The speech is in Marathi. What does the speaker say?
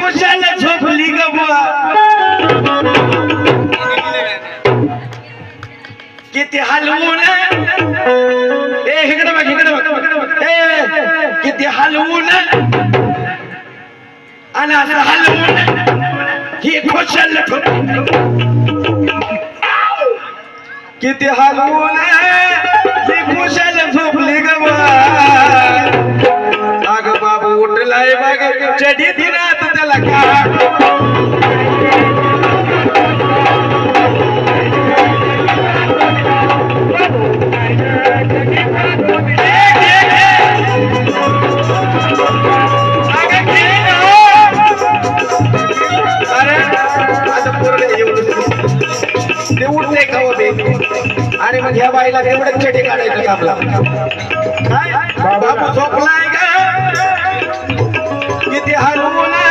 खुशाल झोपली ग बुवा किती हलवून इकडे बघ किती हलवून आणि असं हलवून ही खुशाल किती हलवून ही खुशाल झोपली ग बुवा अगं बाबू उठलाय बघ चढी दिनात त्याला का ते उठले खाव आणि मग ह्या बाईला तेवढंच चढी काढायचं आपला बाबू झोपलाय का किती हलवून